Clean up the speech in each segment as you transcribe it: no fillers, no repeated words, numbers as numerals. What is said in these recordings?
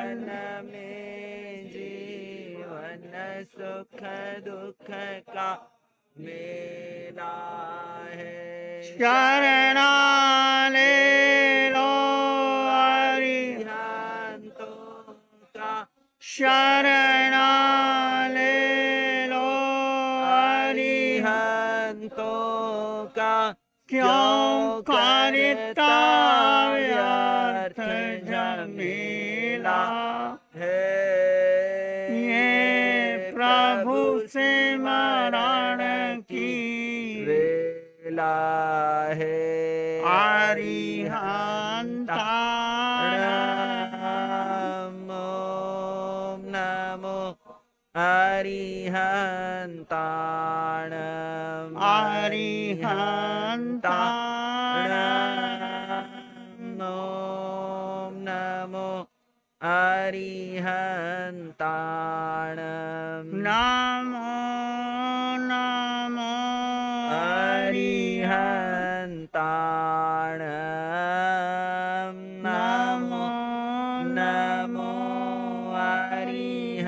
जीवन में जीवन सुख दुख का मेला है। शरणा ले लो अरिहंतों का शरणा ले लो अरिहंतों का क्यों करता व्यर्थ झमेला है। ये प्रभु से मरण की वेला है। अरिहंताणम् ओम नमो अरिहंताणम् अरिहंताणम् ओम नमो अरिहंताणम् नमो नमो अरिहंताणम् नमो नमो अरिहंताणम्।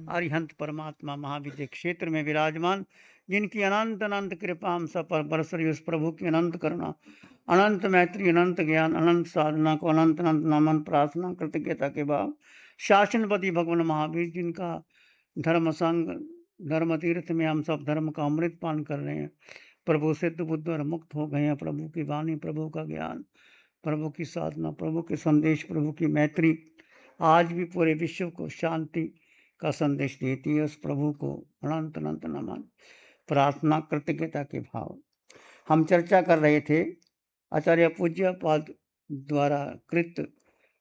अरिहंत परमात्मा महाविद्य क्षेत्र में विराजमान, जिनकी अनंत अनंत कृपा हम सब पर बरस रही, उस प्रभु की अनंत करुणा, अनंत मैत्री, अनंत ज्ञान, अनंत साधना को अनंत अनंत नमन प्रार्थना कृतज्ञता के भाव शासनपति भगवान महावीर, जिनका धर्म संग धर्म तीर्थ में हम सब धर्म का अमृत पान कर रहे हैं। प्रभु सिद्ध बुद्ध और मुक्त हो गए हैं। प्रभु की वाणी, प्रभु का ज्ञान, प्रभु की साधना, प्रभु के संदेश, प्रभु की मैत्री आज भी पूरे विश्व को शांति का संदेश देती है। उस प्रभु को अनंत अनंत नमन प्रार्थना कृतज्ञता के भाव। हम चर्चा कर रहे थे आचार्य पूज्य पाद द्वारा कृत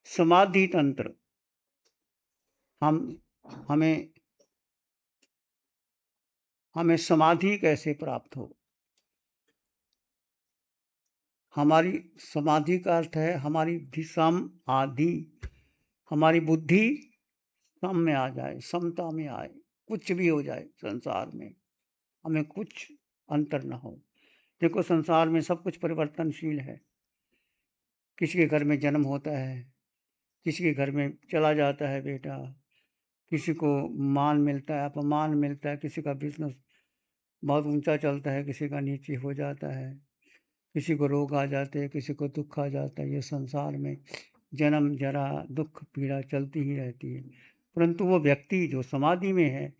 समाधि तंत्र। हमें समाधि कैसे प्राप्त हो। हमारी समाधि का अर्थ है हमारी सम आदि, हमारी बुद्धि सम में आ जाए, समता में आए, कुछ भी हो जाए संसार में, हमें कुछ अंतर ना हो। देखो संसार में सब कुछ परिवर्तनशील है। किसी के घर में जन्म होता है, किसी के घर में चला जाता है बेटा, किसी को मान मिलता है, अपमान मिलता है, किसी का बिजनेस बहुत ऊंचा चलता है, किसी का नीचे हो जाता है, किसी को रोग आ जाते हैं, किसी को दुख आ जाता है। ये संसार में जन्म जरा दुख पीड़ा चलती ही रहती है। परंतु वो व्यक्ति जो समाधि में है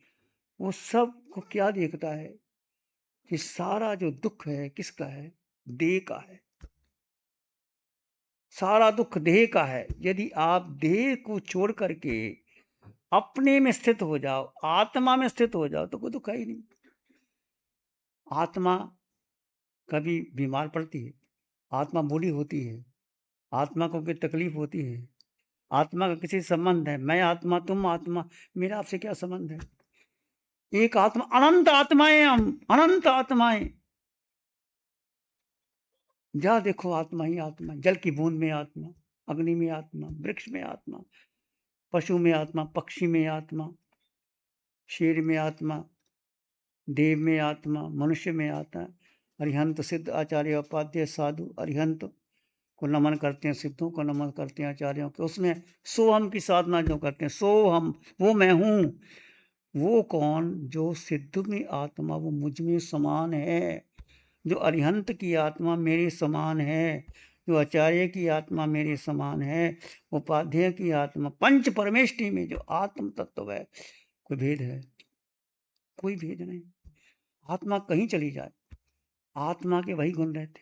वो सब को क्या देखता है कि सारा जो दुख है किसका है, देह का है। सारा दुख देह का है। यदि आप देह को छोड़ करके अपने में स्थित हो जाओ, आत्मा में स्थित हो जाओ, तो कोई दुख है ही नहीं। आत्मा कभी बीमार पड़ती है, आत्मा बूढ़ी होती है, आत्मा को कोई तकलीफ होती है, आत्मा का किसी संबंध है, मैं आत्मा तुम आत्मा, मेरा आपसे क्या संबंध है। एक आत्मा, अनंत आत्माएं, हम अनंत आत्माएं। जहाँ देखो आत्मा ही आत्मा। जल की बूंद में आत्मा, अग्नि में आत्मा, वृक्ष में आत्मा, पशु में आत्मा, पक्षी में आत्मा, शेर में आत्मा, देव में आत्मा, मनुष्य में आत्मा। अरिहंत सिद्ध आचार्य उपाध्याय साधु अरिहंत को नमन करते हैं, सिद्धों को नमन करते हैं, आचार्यों को। उसमें सोहम की साधना जो करते हैं, सोहम वो मैं हूँ। वो कौन? जो सिद्ध में आत्मा वो मुझ में समान है, जो अरिहंत की आत्मा मेरे समान है, जो आचार्य की आत्मा मेरे समान है, उपाध्याय की आत्मा, पंच परमेष्टि में जो आत्म तत्व है। कोई भेद है? कोई भेद नहीं। आत्मा कहीं चली जाए, आत्मा के वही गुण रहते।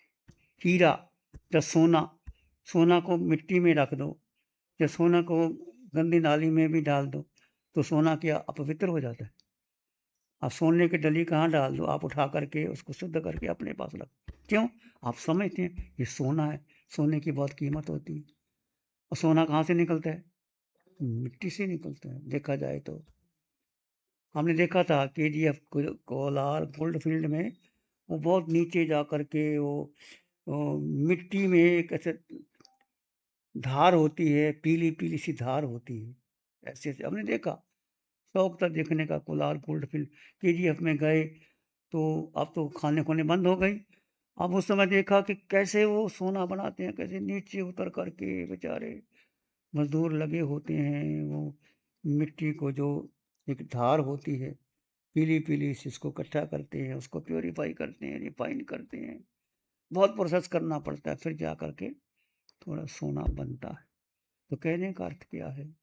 हीरा या सोना, सोना को मिट्टी में रख दो या सोना को गंदी नाली में भी डाल दो तो सोना क्या अपवित्र हो जाता है? आप सोने की डली कहाँ डाल दो, आप उठा करके उसको शुद्ध करके अपने पास रखो। क्यों? आप समझते हैं ये सोना है, सोने की बहुत कीमत होती है। और सोना कहाँ से निकलता है? मिट्टी से निकलता है। देखा जाए तो हमने देखा था KGF कोलार गोल्ड फील्ड में, वो बहुत नीचे जा करके वो मिट्टी में एक ऐसे धार होती है, पीली पीली सी धार होती है, ऐसे ऐसे हमने देखा। शौक था देखने का। कोलार गोल्ड फील्ड KGF में गए तो अब तो खाने खोने बंद हो गई। अब उस समय देखा कि कैसे वो सोना बनाते हैं, कैसे नीचे उतर करके बेचारे मज़दूर लगे होते हैं, वो मिट्टी को जो एक धार होती है, पीली-पीली सी इसको इकट्ठा करते हैं, उसको प्यूरीफाई करते हैं, रिफाइन करते हैं। बहुत प्रोसेस करना पड़ता है, फिर जा कर के थोड़ा सोना बनता है। तो कहने का अर्थ क्या है?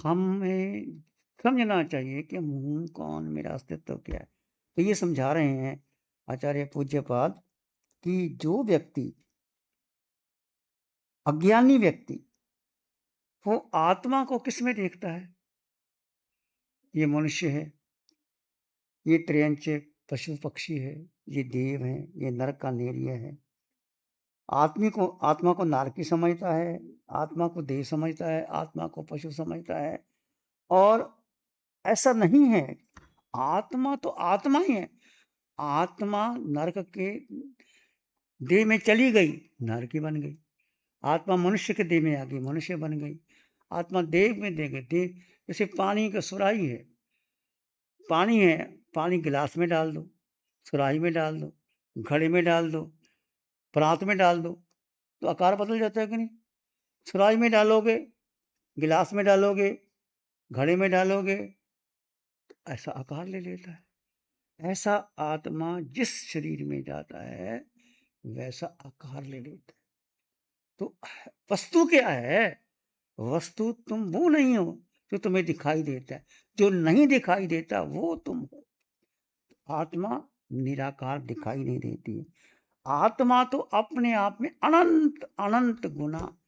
हमें समझना चाहिए कि हम हूँ कौन, मेरा अस्तित्व क्या है। तो ये समझा रहे हैं आचार्य पूज्यपाद कि जो व्यक्ति अज्ञानी व्यक्ति, वो आत्मा को किसमें देखता है? ये मनुष्य है, ये त्रयंच पशु-पक्षी है, ये देव हैं, ये नरक का नेरिया है। आत्मा को नारकी समझता है, आत्मा को देव समझता है, आत्मा को पशु समझता है और ऐसा नहीं है। आत्मा तो आत्मा ही है। आत्मा नरक के देह में चली गई, नरकी बन गई। आत्मा मनुष्य के देह में आ गई, मनुष्य बन गई। आत्मा देह में दे गई, देह जैसे पानी का सुराही है। पानी है, पानी गिलास में डाल दो, सुराही में डाल दो, घड़े में डाल दो, परात में डाल दो, तो आकार बदल जाता है कि नहीं? सुराही में डालोगे, गिलास में डालोगे, घड़े में डालोगे, तो ऐसा आकार ले लेता है। ऐसा आत्मा जिस शरीर में जाता है, वैसा आकार ले लेता है। तो वस्तु क्या है? वस्तु तुम वो नहीं हो, जो तुम्हें दिखाई देता है। जो नहीं दिखाई देता, वो तुम हो। आत्मा निराकार दिखाई नहीं देती है। आत्मा तो अपने आप में अनंत अनंत गुना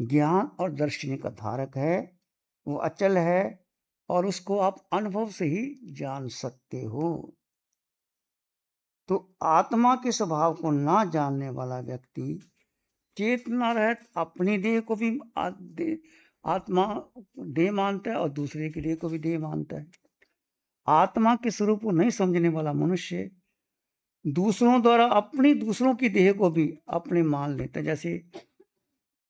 ज्ञान और दर्शन का धारक है, वो अचल है और उसको आप अनुभव से ही जान सकते हो। तो आत्मा के स्वभाव को ना जानने वाला व्यक्ति चेतना रहित अपनी देह को भी आत्मा देह मानता है और दूसरे की देह को भी देह मानता है। आत्मा के स्वरूप को नहीं समझने वाला मनुष्य दूसरों द्वारा अपनी दूसरों की देह को भी अपने मान लेता है। जैसे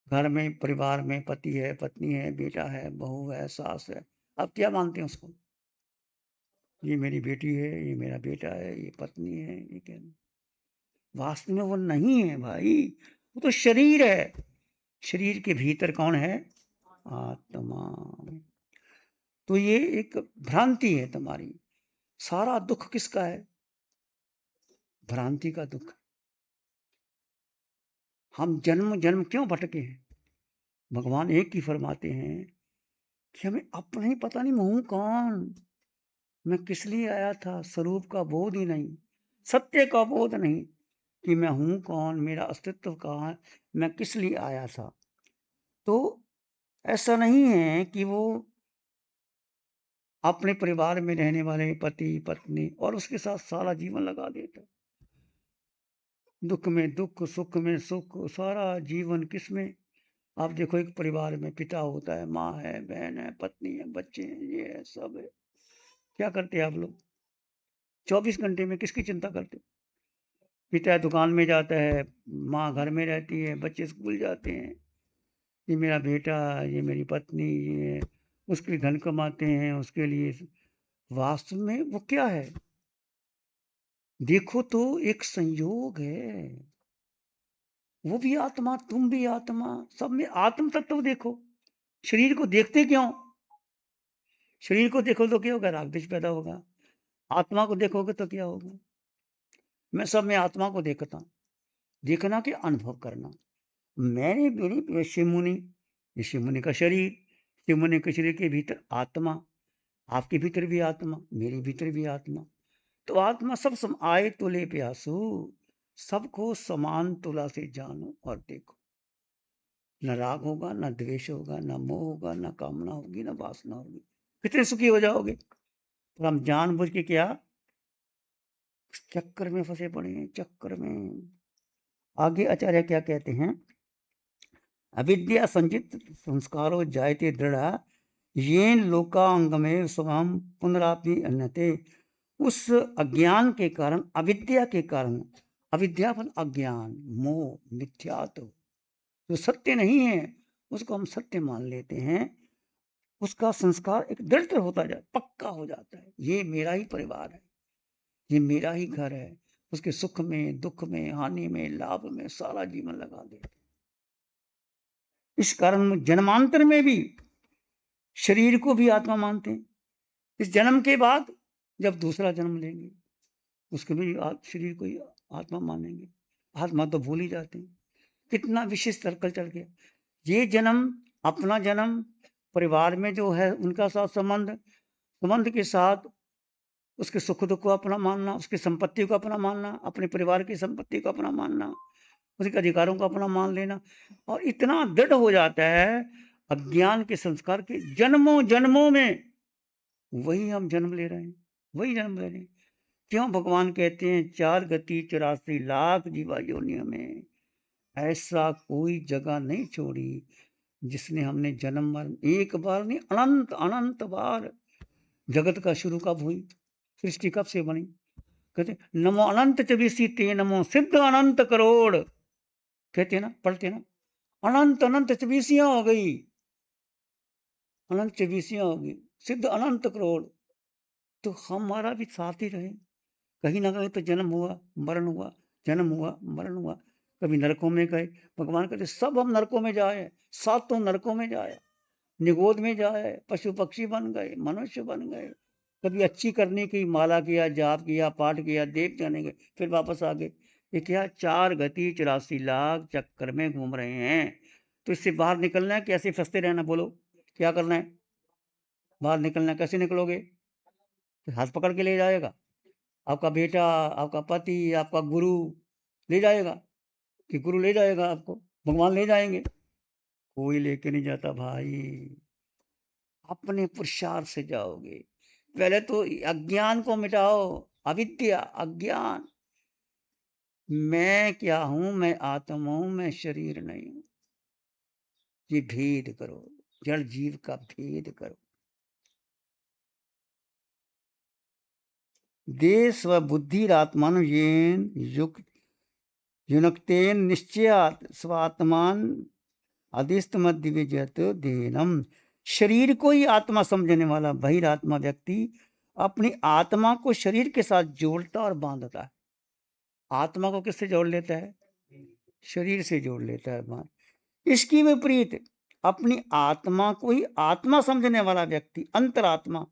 घर में परिवार में पति है, पत्नी है, बेटा है, बहू है, सास है। अब क्या मानते हैं उसको? ये मेरी बेटी है, ये मेरा बेटा है, ये पत्नी है, ये क्या? वास्तव में वो नहीं है भाई, वो तो शरीर है। शरीर के भीतर कौन है? आत्मा। तो ये एक भ्रांति है तुम्हारी। सारा दुख किसका है? भ्रांति का दुख। हम जन्म-जन्म क्यों भटके हैं? भगवान एक ही फरमाते हैं कि हमें अपना ही पता नहीं मैं हूँ कौन? मैं किस लिए आया था? स्वरूप का बोध ही नहीं, सत्य का बोध नहीं कि मैं हूँ कौन? मेरा अस्तित्व कहाँ है? मैं किस लिए आया था? तो ऐसा नहीं है कि वो अपने परिवार में रहने वाले पति, पत्नी और उसके साथ सारा जीवन लगा देता है। दुःख में दुःख, सुख में सुख, सारा जीवन किसमें? आप देखो एक परिवार में पिता होता है, माँ है, बहन है, पत्नी है, बच्चे हैं, ये है, सब है। क्या करते हैं आप लोग? 24 घंटे में किसकी चिंता करते हो? पिता दुकान में जाता है, माँ घर में रहती है, बच्चे स्कूल जाते हैं। ये मेरा बेटा, ये मेरी पत्नी, ये उसके लिए धन कमाते हैं, उसके लिए वास्तव में वो क्या है? देखो तो एक संयोग है। वो भी आत्मा, तुम भी आत्मा, सब में आत्म तत्व देखो। शरीर को देखते क्यों? शरीर को देखो तो क्या होगा? राग द्वेष पैदा होगा। आत्मा को देखोगे तो क्या होगा? मैं सब में आत्मा को देखता हूँ। देखना कि अनुभव करना। मैंने मेरी शिव मुनि, ये शिव मुनि का शरीर, शिव मुनि के शरीर के भीतर आत्मा, आपके भीतर भी आत्मा, मेरे भीतर भी आत्मा। तो आत्मा सब सम आए तुले प्यासो, सबको समान तुला से जानो और देखो। न राग होगा, न द्वेष होगा, न मोह होगा, न कामना होगी, न वासना होगी। कितने सुखी हो जाओगे? पर हम जानबूझ के क्या चक्कर में फंसे पड़े हैं, चक्कर में। आगे आचार्य क्या कहते हैं? अविद्या संचित संस्कारो जायते दृढ़ येन लोकांगमेव स्वयं पुनरापि अन्यते। उस अज्ञान के कारण, अविद्या के कारण, अविद्या पर अज्ञान, मोह, मिथ्यात्व, जो सत्य नहीं है उसको हम सत्य मान लेते हैं। उसका संस्कार एक दृढ़ होता जाता, पक्का हो जाता है। ये मेरा ही परिवार है, ये मेरा ही घर है। उसके सुख में, दुख में, हानि में, लाभ में सारा जीवन लगा देते। इस कारण जन्मांतर में भी शरीर को भी आत्मा मानते हैं। इस जन्म के बाद जब दूसरा जन्म लेंगे, उसको भी शरीर को ही आत्मा मानेंगे। आत्मा तो भूल ही जाते हैं। कितना विशेष सर्कल चल गया। ये जन्म, अपना जन्म, परिवार में जो है उनका साथ संबंध, संबंध के साथ उसके सुख दुख को अपना मानना, उसकी संपत्ति को अपना मानना, अपने परिवार की संपत्ति को अपना मानना, उसके अधिकारों को अपना मान लेना, और इतना दृढ़ हो जाता है अज्ञान के संस्कार के जन्मों जन्मों में वही हम जन्म ले रहे हैं, वही जन्म ले रहे हैं। क्यों भगवान कहते हैं 4 गति 84 लाख जीवा योनियों में ऐसा कोई जगह नहीं छोड़ी जिसने हमने जन्म मरण एक बार नहीं, अनंत अनंत बार। जगत का शुरू कब हुई, सृष्टि कब से बनी? कहते नमो अनंत चबीसी ते नमो सिद्ध अनंत करोड़। कहते हैं ना, पढ़ते हैं ना, अनंत अनंत चबीसियां हो गई, अनंत चबीसियां हो गई, सिद्ध अनंत करोड़। तो हमारा भी साथ ही रहे। कहीं ना कहीं तो जन्म हुआ, मरण हुआ, जन्म हुआ, मरण हुआ। कभी नरकों में गए, भगवान कहते सब हम नरकों में जाए, सातों नरकों में जाए, निगोद में जाए, पशु पक्षी बन गए, मनुष्य बन गए। कभी अच्छी करने की माला किया, जाप किया, पाठ किया, देव जाने गए, फिर वापस आ गए। ये क्या 4 गति 84 लाख चक्कर में घूम रहे हैं। तो इससे बाहर निकलना है, कैसे फंसते रहना? बोलो क्या करना है? बाहर निकलना है, कैसे निकलोगे? हाथ पकड़ के ले जाएगा आपका बेटा, आपका पति, आपका गुरु ले जाएगा, कि गुरु ले जाएगा आपको, भगवान ले जाएंगे? कोई लेके नहीं जाता भाई, अपने पुरुषार्थ से जाओगे। पहले तो अज्ञान को मिटाओ, अविद्या, अज्ञान। मैं क्या हूं? मैं आत्मा हूं, मैं शरीर नहीं हूं। ये भेद करो, जड़ जीव का भेद करो। देह स्व बुद्धिरात्मन येन युक्त युनक्तेन निश्चयात स्वात्मान अधिस्तमद्विजत देनम। शरीर को ही आत्मा समझने वाला बहिरात्मा व्यक्ति अपनी आत्मा को शरीर के साथ जोड़ता और बांधता है। आत्मा को किससे जोड़ लेता है? शरीर से जोड़ लेता है बांध। इसकी विपरीत अपनी आत्मा को ही आत्मा समझने वाला व्यक्ति अंतरात्मा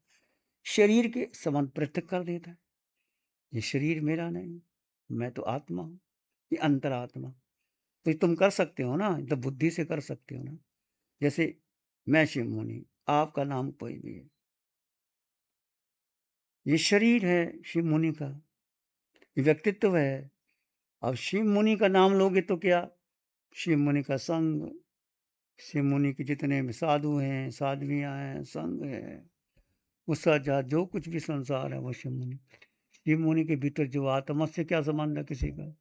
शरीर के संबंध पृथक कर देता है। ये शरीर मेरा नहीं, मैं तो आत्मा हूं, ये अंतरात्मा। तो ये तुम कर सकते हो ना, तो बुद्धि से कर सकते हो ना। जैसे मैं शिव मुनि, आपका नाम कोई भी है, ये शरीर है शिव मुनि का, ये व्यक्तित्व है। अब शिव मुनि का नाम लोगे तो क्या? शिव मुनि का संग, शिव मुनि के जितने भी साधु हैं, साध्वियां हैं, संग है, उसका जो कुछ भी संसार है वो शिव मुनि। शिव मुनि के भीतर जो आत्मा से क्या संबंध है किसी का?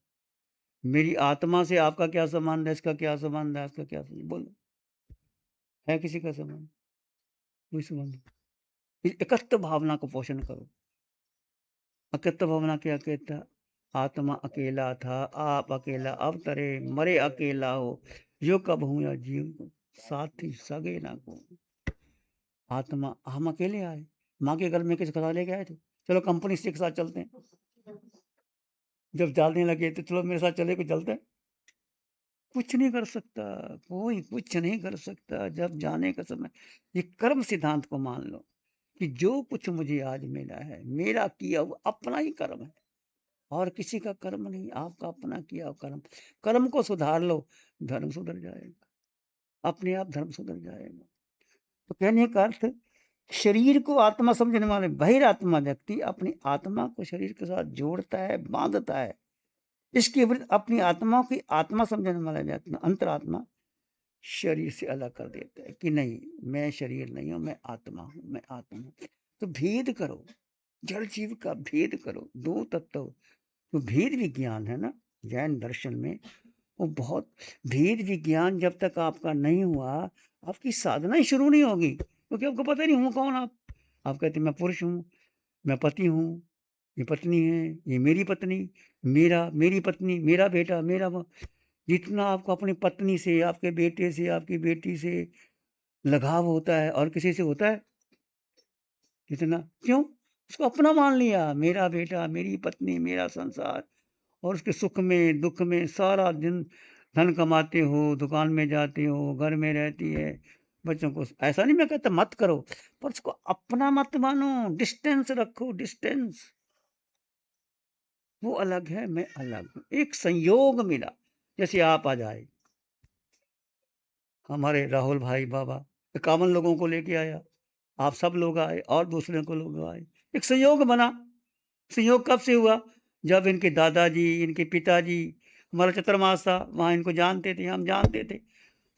मेरी आत्मा से आपका क्या संबंध है? इसका क्या संबंध है? इसका क्या संबंध? बोलो, है किसी का संबंध? कोई संबंध नहीं। इस एकत्व भावना को पोषण करो। एकत्व भावना क्या कहता? आत्मा अकेला था, आप अकेला अवतरे, मरे अकेला हो, यो कब हूं या जीव को, साथी सगे ना को। आत्मा, हम अकेले आए, माँ के घर में किस खा लेके आए थे? चलो कंपनी से एक साथ चलते हैं। जब जाने लगे तो चलो मेरे साथ चले, कुछ चलते हैं? कुछ नहीं कर सकता, कोई कुछ नहीं कर सकता। जब जाने का समय, ये कर्म सिद्धांत को मान लो कि जो कुछ मुझे आज मिला है मेरा किया हुआ अपना ही कर्म है, और किसी का कर्म नहीं, आपका अपना किया हुआ कर्म। कर्म को सुधार लो, धर्म सुधर जाएगा, अपने आप धर्म सुधर जाएगा। तो कहने का अर्थ, शरीर को आत्मा समझने वाले बहिरात्मा व्यक्ति अपनी आत्मा को शरीर के साथ जोड़ता है, बांधता है। इसके विपरीत अपनी आत्मा की आत्मा समझने वाला व्यक्ति अंतरात्मा शरीर से अलग कर देता है कि नहीं, मैं शरीर नहीं हूं, मैं आत्मा हूं, मैं आत्मा हूं। तो भेद करो, जड़ जीव का भेद करो, दो तत्व। तो भेद विज्ञान है ना जैन दर्शन में, वो बहुत, भेद विज्ञान जब तक आपका नहीं हुआ, आपकी साधना ही शुरू नहीं होगी, क्योंकि आपको पता नहीं हूँ कौन आप कहते मैं पुरुष हूँ, मैं पति हूँ, ये पत्नी है, ये मेरी पत्नी, मेरा, मेरी पत्नी, मेरा बेटा, मेरा जितना आपको अपनी पत्नी से, आपके बेटे से, आपकी बेटी से लगाव होता है और किसी से होता है जितना? क्यों? उसको अपना मान लिया, मेरा बेटा, मेरी पत्नी, मेरा संसार। और उसके सुख में, दुःख में सारा दिन धन कमाते हो, दुकान में जाते हो, घर में रहती है, बच्चों को ऐसा नहीं मैं कहता मत करो, पर उसको अपना मत मानो, डिस्टेंस रखो, डिस्टेंस। वो अलग है, मैं अलग हूँ। एक संयोग मिला, जैसे आप आ जाए, हमारे राहुल भाई बाबा 51 लोगों को लेके आया, आप सब लोग आए और दूसरे को लोग आए, एक संयोग बना। संयोग कब से हुआ? जब इनके दादाजी, इनके पिताजी, हमारा चतुर्मास था, वहाँ इनको जानते थे, हम जानते थे।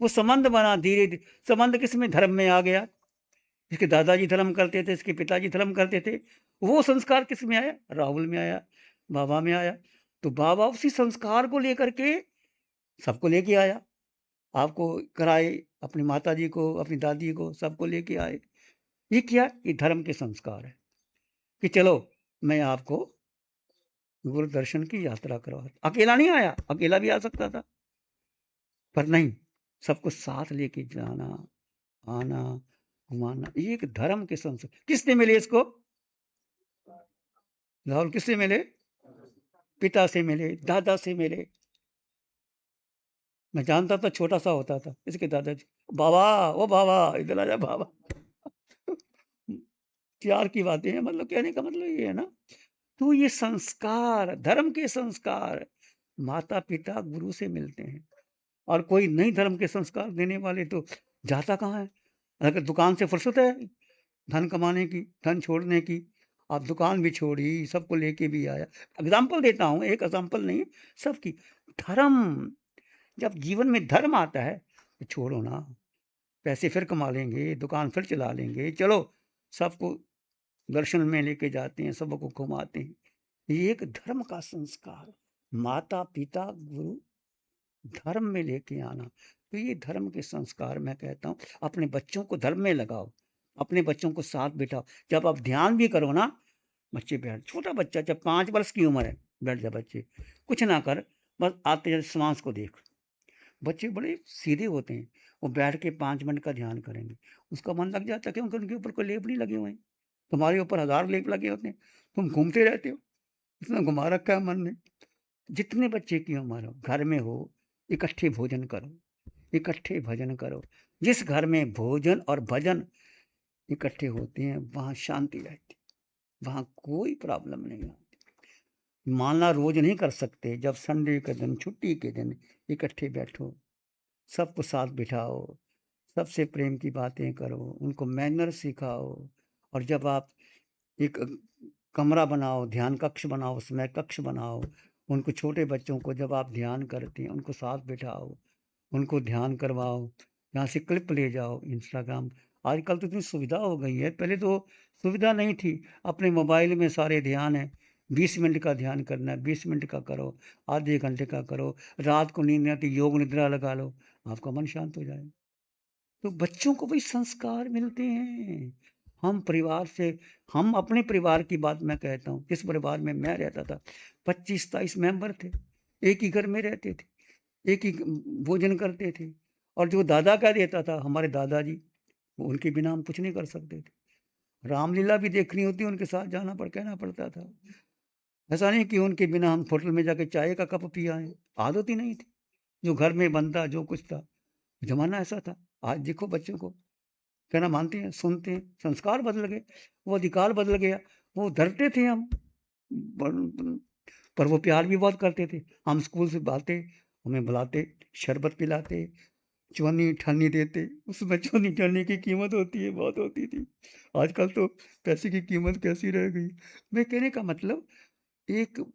वो संबंध बना धीरे-धीरे। संबंध किसमें? धर्म में आ गया। इसके दादाजी धर्म करते थे, इसके पिताजी धर्म करते थे। वो संस्कार किसमें आया? राहुल में आया, बाबा में आया। तो बाबा उसी संस्कार को लेकर के सबको लेके आया। आपको कराए, अपनी माताजी को, अपनी दादी को, सबको लेके आए। ये क्या? ये धर्म के संस्कार है कि चलो मैं आपको गुरु दर्शन की यात्रा करवा। अकेला नहीं आया, अकेला भी आ सकता था, पर नहीं, सबको साथ लेके जाना, आना, घुमाना, ये एक धर्म के संस्कार। किसने मिले इसको? राहुल किससे मिले? पिता से मिले, दादा से मिले। मैं जानता था छोटा सा होता था, इसके दादाजी, बाबा, ओ बाबा, इधर आ जा बाबा। प्यार की बातें हैं, मतलब कहने का मतलब ये है ना। तो ये संस्कार, धर्म के संस्कार, माता पिता गुरु से मिलते हैं। और कोई नई धर्म के संस्कार देने वाले तो जाता कहाँ है? अगर दुकान से फुर्सत है धन कमाने की, धन छोड़ने की, आप दुकान भी छोड़ी, सबको लेके भी आया। एग्ज़ाम्पल देता हूँ, एक एग्ज़ाम्पल नहीं, सबकी। धर्म, जब जीवन में धर्म आता है, तो छोड़ो ना, पैसे फिर कमा लेंगे, दुकान फिर चला लेंगे, चलो सबको दर्शन में लेके जाते हैं, सबको घुमाते हैं। ये एक धर्म का संस्कार, माता-पिता, गुरु, धर्म में लेके आना। तो ये धर्म के संस्कार मैं कहता हूँ, अपने बच्चों को धर्म में लगाओ, अपने बच्चों को साथ बिठाओ। जब आप ध्यान भी करो ना, बच्चे बैठ, छोटा बच्चा जब 5 वर्ष की उम्र है, बैठ जा बच्चे, कुछ ना कर, बस आते जाते श्वास को देख। बच्चे बड़े सीधे होते हैं, वो बैठ के 5 मिनट का ध्यान करेंगे, उसका मन लग जाता है क्योंकि उनके ऊपर कोई लेप नहीं लगे हुए हैं। तुम्हारे ऊपर हज़ार लेप लगे होते हैं, तुम घूमते रहते हो, इतना घुमा रखा है मन ने। जितने बच्चे की उम्र हो, घर में हो, इकट्ठे भोजन करो, इकट्ठे भजन करो। जिस घर में भोजन और भजन इकट्ठे होते हैं, वहाँ शांति रहती है, वहाँ कोई प्रॉब्लम नहीं आती। मानना रोज़ नहीं कर सकते, जब संडे के दिन, छुट्टी के दिन इकट्ठे बैठो, सबको साथ बिठाओ, सबसे प्रेम की बातें करो, उनको मैनर सिखाओ। और जब आप एक कमरा बनाओ, ध्यान कक्ष बनाओ, उसमें कक्ष बनाओ, उनको, छोटे बच्चों को जब आप ध्यान करते हैं, उनको साथ बिठाओ, उनको ध्यान करवाओ, यहाँ से क्लिप ले जाओ, इंस्टाग्राम। आजकल तो इतनी सुविधा हो गई है, पहले तो सुविधा नहीं थी। अपने मोबाइल में सारे ध्यान है, 20 मिनट का ध्यान करना है, 20 मिनट का करो, आधे घंटे का करो, रात को नींद नहीं आती योग निद्रा लगा लो, आपका मन शांत हो जाएगा। तो बच्चों को वही संस्कार मिलते हैं। हम परिवार से, हम अपने परिवार की बात मैं कहता हूँ, जिस परिवार में मैं रहता था, 25-27 मेंबर थे, एक ही घर में रहते थे, एक ही भोजन करते थे। और जो दादा कह देता था, हमारे दादाजी, उनके बिना हम कुछ नहीं कर सकते थे। रामलीला भी देखनी होती, उनके साथ जाना कहना पड़ता था। ऐसा नहीं कि उनके बिना हम होटल में जाके चाय का कप पी आए, आदत ही नहीं थी। जो घर में बनता, जो कुछ था, ज़माना ऐसा था। आज देखो बच्चों को, कहना मानते हैं, सुनते हैं, संस्कार बदल गए, वो अधिकार बदल गया। वो डरते थे हम, ब पर वो प्यार भी बहुत करते थे। हम स्कूल से आते, हमें बुलाते, शरबत पिलाते, चवन्नी-ठन्नी देते। उसमें चवन्नी-ठन्नी की कीमत होती है, बहुत होती थी। आजकल तो पैसे की कीमत कैसी रह गई। मैं कहने का मतलब, एक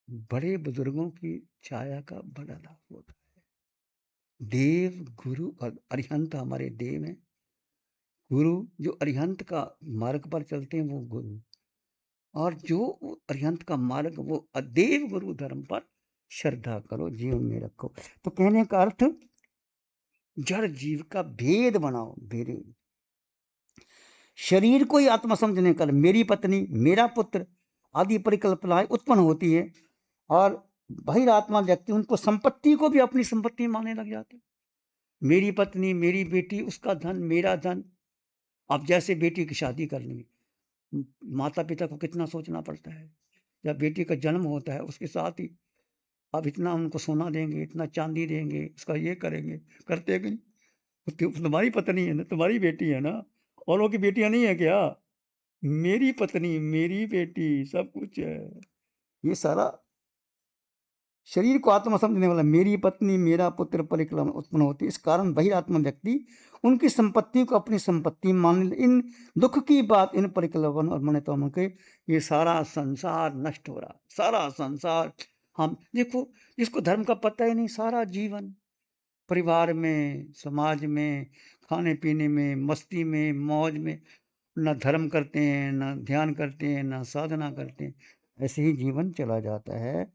बड़े बुजुर्गों की छाया का बड़ा लाभ होता है। देव, गुरु और अरिहंत हमारे देव हैं। गुरु, जो अरिहंत का मार्ग पर चलते हैं, वो गुरु। और जो अरिहंत का मार्ग, वो अदेव गुरु धर्म पर श्रद्धा करो, जीवन में रखो। तो कहने का अर्थ, जड़ जीव का भेद बनाओ, भेद। शरीर को ही आत्मा समझने कर मेरी पत्नी, मेरा पुत्र आदि परिकल्पनाएं उत्पन्न होती है। और बहिरात्मा व्यक्ति उनको संपत्ति को भी अपनी संपत्ति मानने लग जाते। मेरी पत्नी, मेरी बेटी, उसका धन, मेरा धन। अब जैसे बेटी की शादी करनी है, माता-पिता को कितना सोचना पड़ता है। जब बेटी का जन्म होता है उसके साथ ही अब इतना उनको सोना देंगे, इतना चाँदी देंगे, उसका ये करेंगे, करते हैं कि नहीं? तुम्हारी पत्नी है ना, तुम्हारी बेटी है ना, औरों की बेटियाँ नहीं है क्या? मेरी पत्नी, मेरी बेटी सब कुछ है। ये सारा शरीर को आत्मा समझने वाला मेरी पत्नी, मेरा पुत्र परिक्रमा उत्पन्न होती है। इस कारण बहिरात्मा व्यक्ति उनकी संपत्ति को अपनी संपत्ति मान ले। इन दुःख की बात इन परिकल्पन और मणितोम के ये सारा संसार नष्ट हो रहा, सारा संसार हम देखो जिसको धर्म का पता ही नहीं सारा जीवन परिवार में, समाज में, खाने-पीने में, मस्ती में, मौज में, ना धर्म करते हैं, ना ध्यान करते हैं, ना साधना करते हैं। ऐसे ही जीवन चला जाता है।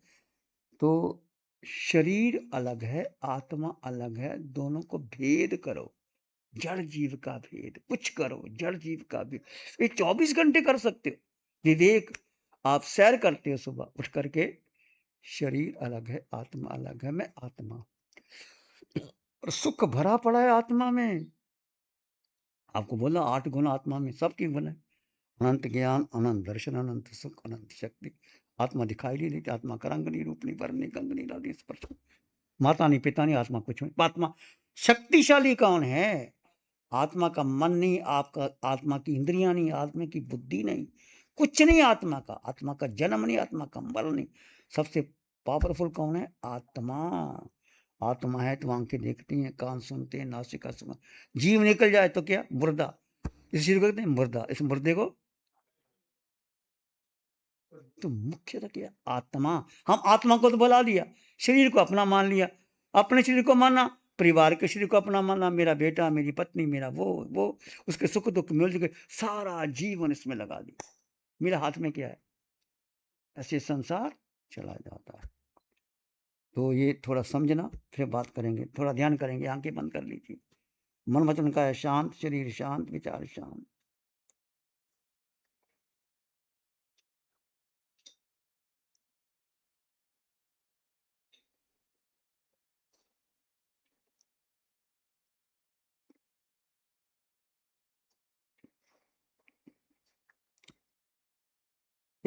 तो शरीर अलग है, आत्मा अलग है, दोनों को भेद करो। जड़ जीव का भेद, कुछ करो, जड़ जीव का भेद। ये 24 घंटे कर सकते हो। विवेक, आप सैर करते हो सुबह उठ करके, शरीर अलग है, आत्मा अलग है, मैं आत्मा हूँ। और सुख भरा पड़ा है आत्मा में। आपको बोला 8 गुण आत्मा में, सबके गुण है। अनंत ज्ञान, अनंत दर्शन, अनंत सुख, अनंत शक्ति। आत्मा दिखाई नहीं देती, आत्मा का रंग नहीं, रूप नहीं, वर्ण नहीं, गंध नहीं, रस नहीं, स्पर्श नहीं। माता नहीं, पिता नहीं, आत्मा कुछ नहीं। आत्मा शक्तिशाली कौन है? आत्मा का मन नहीं, आपका आत्मा की इंद्रियां नहीं, आत्मा की बुद्धि नहीं, कुछ नहीं आत्मा का। आत्मा का जन्म नहीं, आत्मा का मरण नहीं। सबसे पावरफुल कौन है? आत्मा। आत्मा है तो आंखें देखती हैं, कान सुनते हैं, नासिका सुन। जीव निकल जाए तो क्या? मुर्दा। इस शरीर को कहते हैं मुर्दा। इस मुर्दे को तो मुख्यतः क्या? आत्मा। हम आत्मा को तो बुला दिया, शरीर को अपना मान लिया। अपने शरीर को माना, परिवार के शरीर को अपना माना, मेरा बेटा, मेरी पत्नी, मेरा वो उसके सुख दुख मिल के सारा जीवन इसमें लगा दिया। मेरा हाथ में क्या है? ऐसे संसार चला जाता है। तो ये थोड़ा समझना, फिर बात करेंगे, थोड़ा ध्यान करेंगे। आंखें बंद कर लीजिए। मन वचन का है शांत, शरीर शांत, विचार शांत।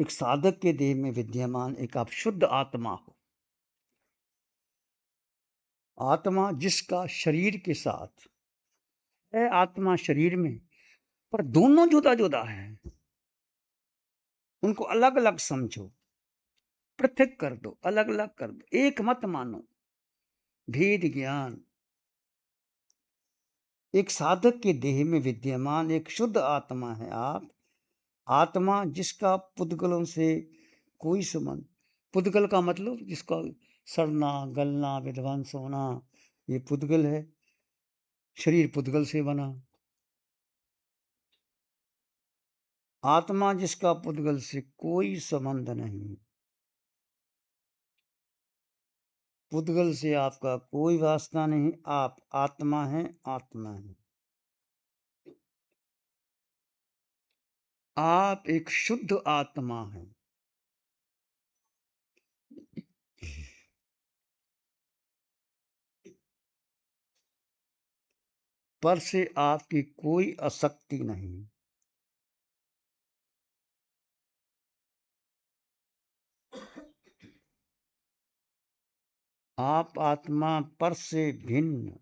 एक साधक के देह में विद्यमान एक आप शुद्ध आत्मा हो। आत्मा जिसका शरीर के साथ है, आत्मा शरीर में, पर दोनों जुदा-जुदा हैं। उनको अलग-अलग समझो, पृथक कर दो, अलग-अलग कर दो, एक मत मानो। भेद ज्ञान। एक साधक के देह में विद्यमान एक शुद्ध आत्मा है आप। आत्मा जिसका पुद्गलों से कोई संबंध। पुद्गल का मतलब जिसका सड़ना, गलना, विध्वंस होना, ये पुद्गल है। शरीर पुद्गल से बना। आत्मा जिसका पुद्गल से कोई संबंध नहीं। पुद्गल से आपका कोई वास्ता नहीं। आप आत्मा हैं, आत्मा हैं। आप एक शुद्ध आत्मा हैं। पर से आपकी कोई आसक्ति नहीं। आप आत्मा पर से भिन्न।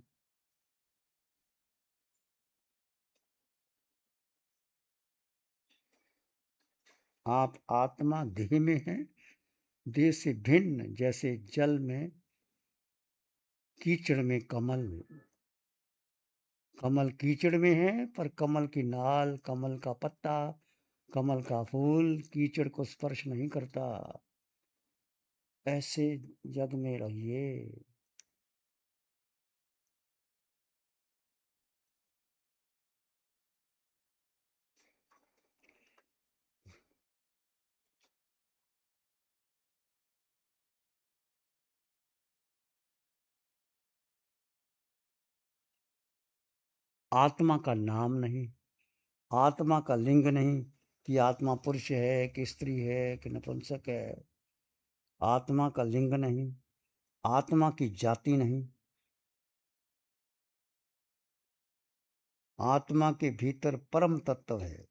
आप आत्मा देह में हैं, देह से भिन्न। जैसे जल में, कीचड़ में कमल। कमल कीचड़ में है, पर कमल की नाल, कमल का पत्ता, कमल का फूल कीचड़ को स्पर्श नहीं करता। ऐसे जग में रहिए। आत्मा का नाम नहीं, आत्मा का लिंग नहीं कि आत्मा पुरुष है कि स्त्री है कि नपुंसक है। आत्मा का लिंग नहीं, आत्मा की जाति नहीं। आत्मा के भीतर परम तत्व है।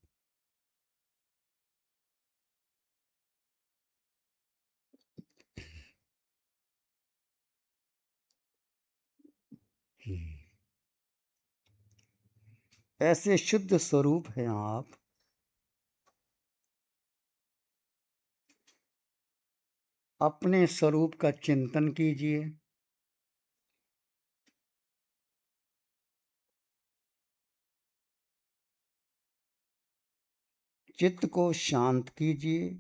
ऐसे शुद्ध स्वरूप हैं आप, अपने स्वरूप का चिंतन कीजिए। चित्त को शांत कीजिए।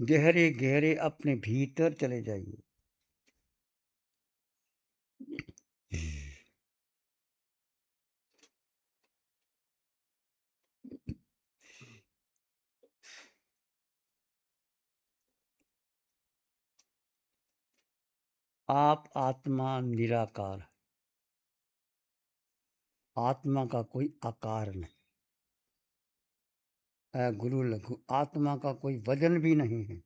गहरे गहरे अपने भीतर चले जाइए। आप आत्मा निराकार है। आत्मा का कोई आकार नहीं। गुरु लघु, आत्मा का कोई वजन भी नहीं है।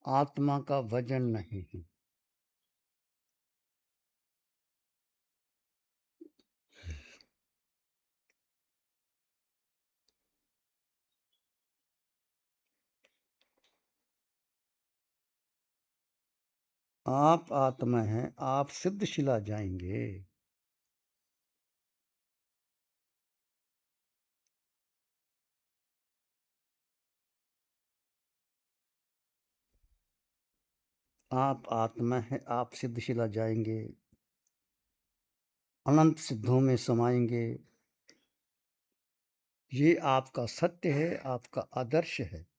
आत्मा का वजन नहीं है। आप आत्मा हैं, आप सिद्धशिला जाएंगे। आप आत्मा हैं, आप सिद्धशिला जाएंगे, अनंत सिद्धों में समाएंगे। ये आपका सत्य है, आपका आदर्श है।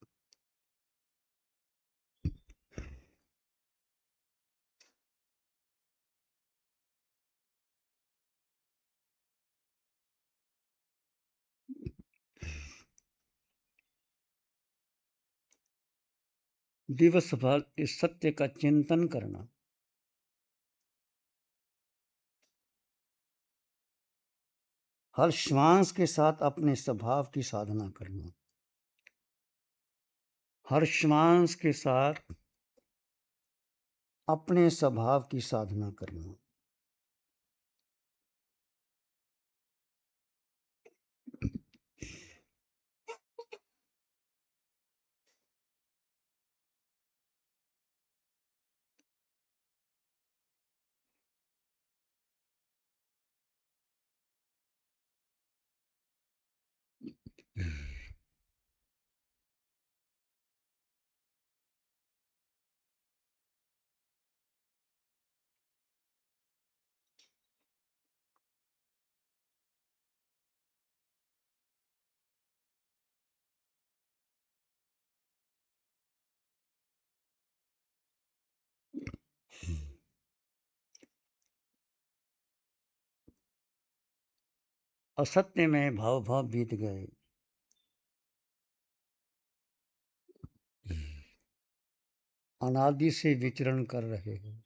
दिवस भर इस सत्य का चिंतन करना। हर श्वास के साथ अपने स्वभाव की साधना करना। हर श्वास के साथ अपने स्वभाव की साधना करना। असत्य में भाव भाव बीत गए। अनादि से विचरण कर रहे हो।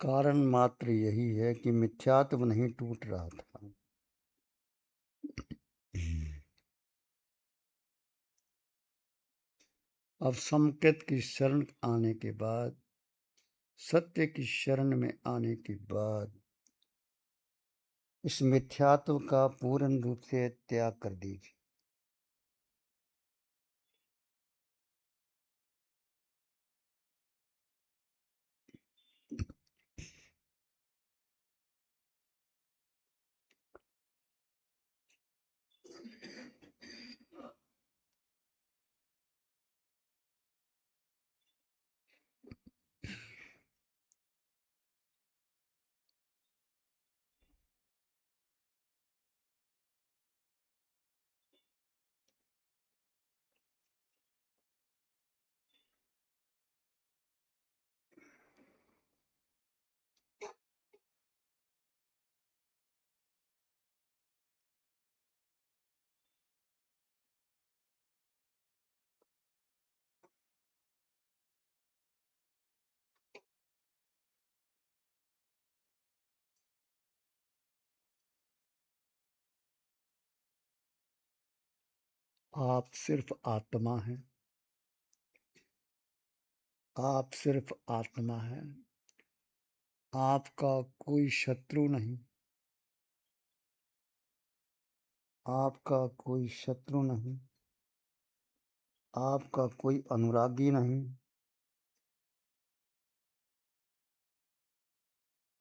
कारण मात्र यही है कि मिथ्यात्व नहीं टूट रहा था। अब संकेत की शरण आने के बाद, सत्य की शरण में आने के बाद, इस मिथ्यात्व का पूर्ण रूप से त्याग कर दीजिए। आप सिर्फ आत्मा हैं। आप सिर्फ आत्मा हैं। आपका कोई शत्रु नहीं। आपका कोई शत्रु नहीं। आपका कोई अनुरागी नहीं।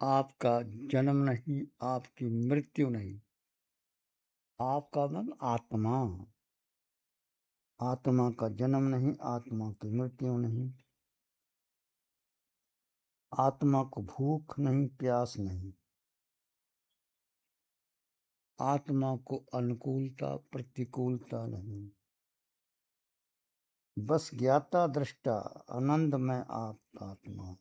आपका जन्म नहीं, आपकी मृत्यु नहीं। आपका मन आत्मा। आत्मा का जन्म नहीं, आत्मा की मृत्यु नहीं। आत्मा को भूख नहीं, प्यास नहीं। आत्मा को अनुकूलता प्रतिकूलता नहीं। बस ज्ञाता दृष्टा आनंद में आप आत्मा।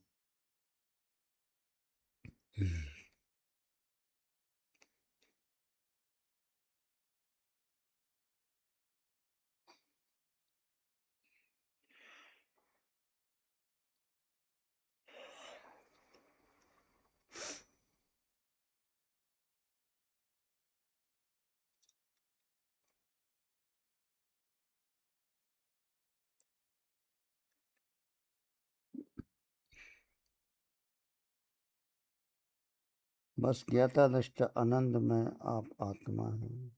बस ज्ञाता दृष्टा आनंद में आप आत्मा हैं।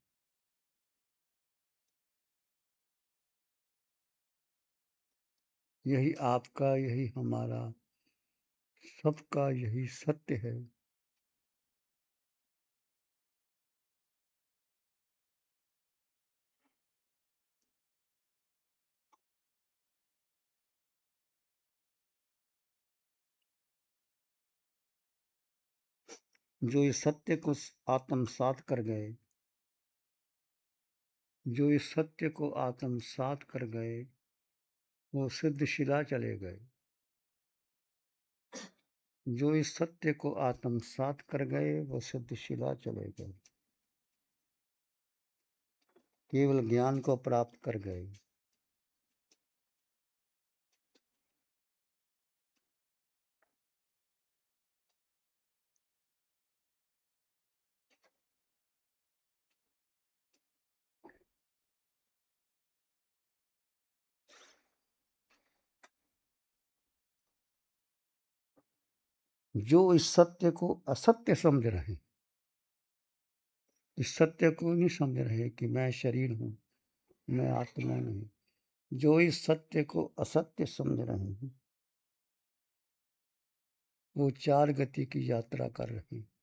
यही आपका, यही हमारा, सबका यही सत्य है। जो इस सत्य को आत्मसात कर गए, जो इस सत्य को आत्मसात कर गए, वो सिद्धशिला चले गए। जो इस सत्य को आत्मसात कर गए, वो सिद्धशिला चले गए। केवल ज्ञान को प्राप्त कर गए। जो इस सत्य को असत्य समझ रहे, इस सत्य को नहीं समझ रहे कि मैं शरीर हूँ, मैं आत्मा नहीं। जो इस सत्य को असत्य समझ रहे हैं, वो चार गति की यात्रा कर रहे हैं।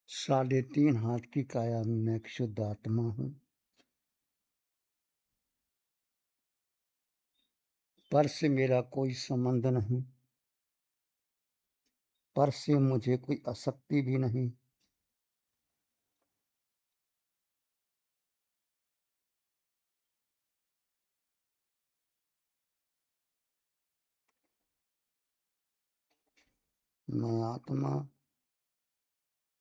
साढ़े तीन हाथ की काया में मैं एक शुद्ध आत्मा हूँ। पर से मेरा कोई संबंध नहीं। पर से मुझे कोई आसक्ति भी नहीं। मैं आत्मा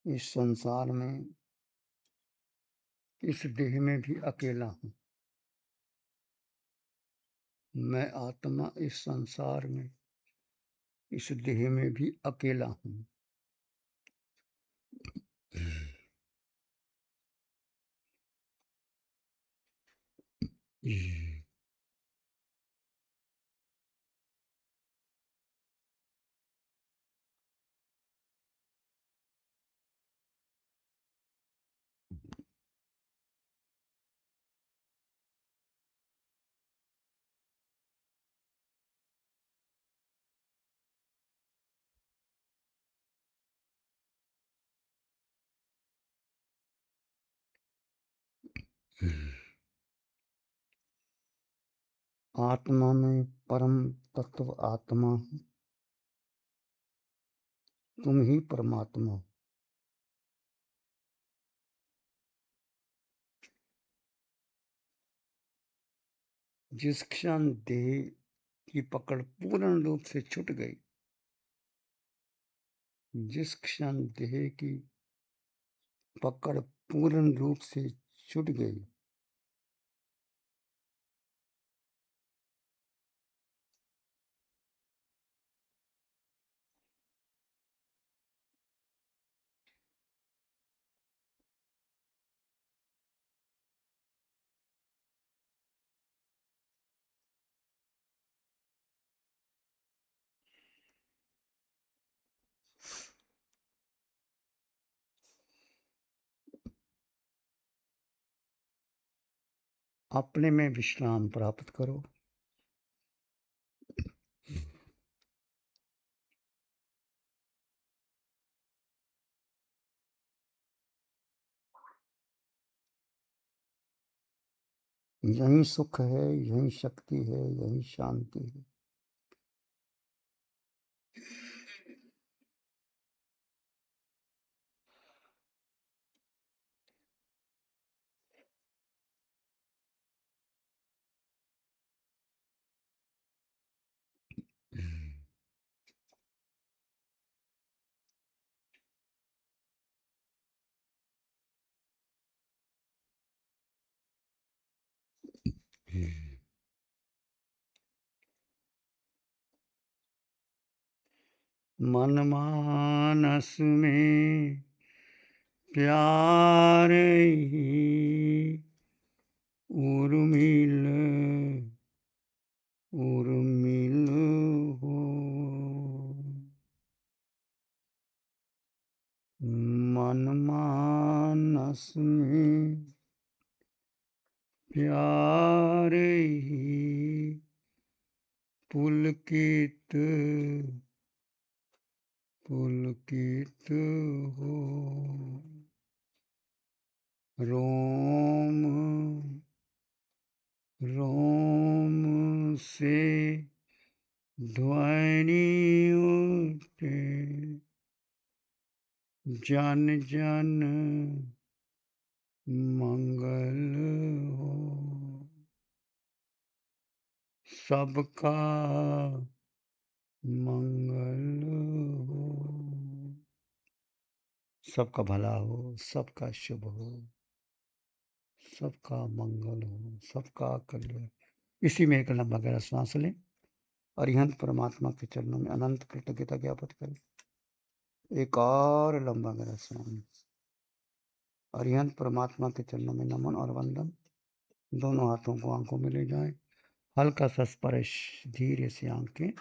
इस संसार में, इस देह में भी अकेला हूँ। मैं आत्मा इस संसार में, इस देह में भी अकेला हूँ। आत्मा में परम तत्व आत्मा है, तुम ही परमात्मा हो। जिस क्षण देह की पकड़ पूर्ण रूप से छूट गई, जिस क्षण देह की पकड़ पूर्ण रूप से छूट गई, अपने में विश्राम प्राप्त करो। यही सुख है, यही शक्ति है, यही शांति है। मन मानस में प्यार ही उर्मिल उर्मिल हो। मन मानस में प्यार ही पुलकित पुलकित हो। रोम रोम से ध्वनि उठे, जन जन मंगल हो। सबका मंगल हो। सबका भला हो, सबका शुभ हो, सबका मंगल हो, सबका कल्याण। इसी में एक लंबा गहरा सांस लें। अरिहंत परमात्मा के चरणों में अनंत कृतज्ञता ज्ञापित करें। एक और लंबा गहरा सांस। अरिहंत परमात्मा के चरणों में नमन और वंदन। दोनों हाथों को आंखों में ले जाएं। हल्का सा स्पर्श, धीरे से आंखें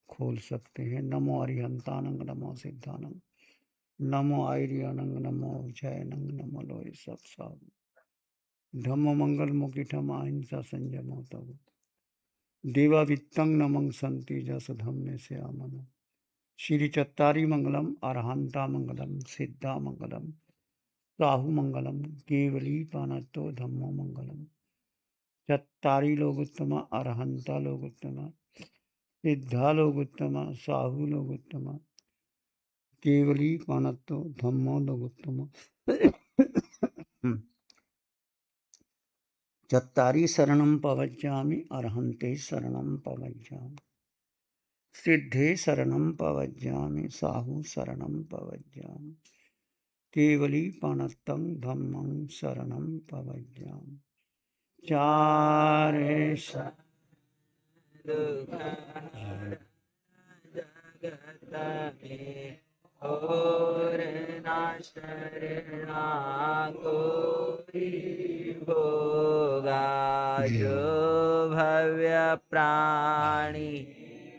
खोल सकते हैं। नमो अरिहंतानंग, नमो सिद्धानंग, नमो आयरियानंग, नमो जयनंग, नमो लोय सब सब। धम्म मंगल मुकिठम अहिंसा संयमो तब। देवा वित्तं नमं संति जस धम्मे से आमन। श्री चत्तारी मंगलम, अरहंता मंगलम, सिद्धा मंगलम, राहु मंगलम, केवली पानतो धम्मो मंगलम। चत्तारी लोग उत्तम, अरहंता लोग उत्तम, सिद्धा लोग उत्तम, साहु लोग उत्तम, केवली पानतो धम्मो लोग उत्तम। चत्तारी शरणं पवज्जामि, अरहन्ते शरणं पवज्जामि, सिद्धे शरणं पवज्जामि, साहु शरणं पवज्जामि, केवली पानतं धम्मं शरणं पवज्जामि। चारे जगत में और ना शरणा कोई होगा। जो भव्य प्राणी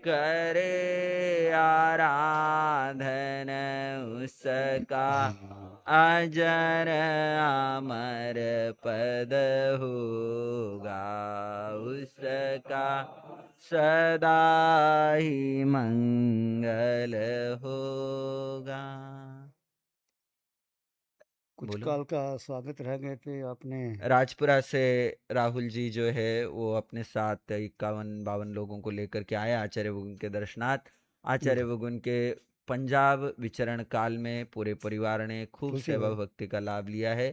करे आराधन, उसका अजर अमर पद होगा। उसका सदा ही मंगल होगा। कुछ बोलो। काल का स्वागत रह गए थे आपने। राजपुरा से राहुल जी जो है वो अपने साथ 51-52 लोगों को लेकर के आए आचार्य वगुन के दर्शनार्थ। आचार्य वगुन के पंजाब विचरण काल में पूरे परिवार ने खूब तुलसी सेवा भाई भक्ति का लाभ लिया है।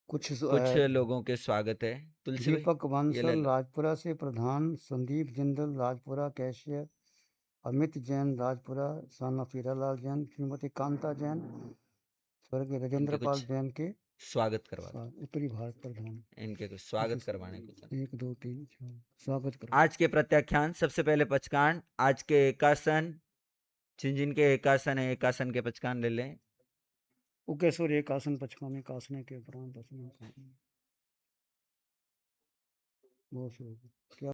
कुछ कुछ लोगों के स्वागत है। तुलसी भाई दीपक ये ले बंसल लो। राजपुरा से प्रधान, संदीप जिंदल राजपुरा कैशियर, अमित जैन राजपुरा, साना हीरालाल जैन, श्रीमती कांता जैन, स्वर्गीय राजेंद्र इनके पाल कुछ जैन के स्वागत करवा दो। उत्तरी भारत प्रधान। इनके कुछ स्वागत करवाने को चलो। 1 2 3 4 स्वागत करो। आज के प्रत्याख्यान सबसे पहले पचकान। आज के एकासन जिन जिन के एकासन है एकासन के पचकान ले लें। उकेश्वर एक आसन पचकाने कासने के उपरांत आसन बहुत शुभ। क्या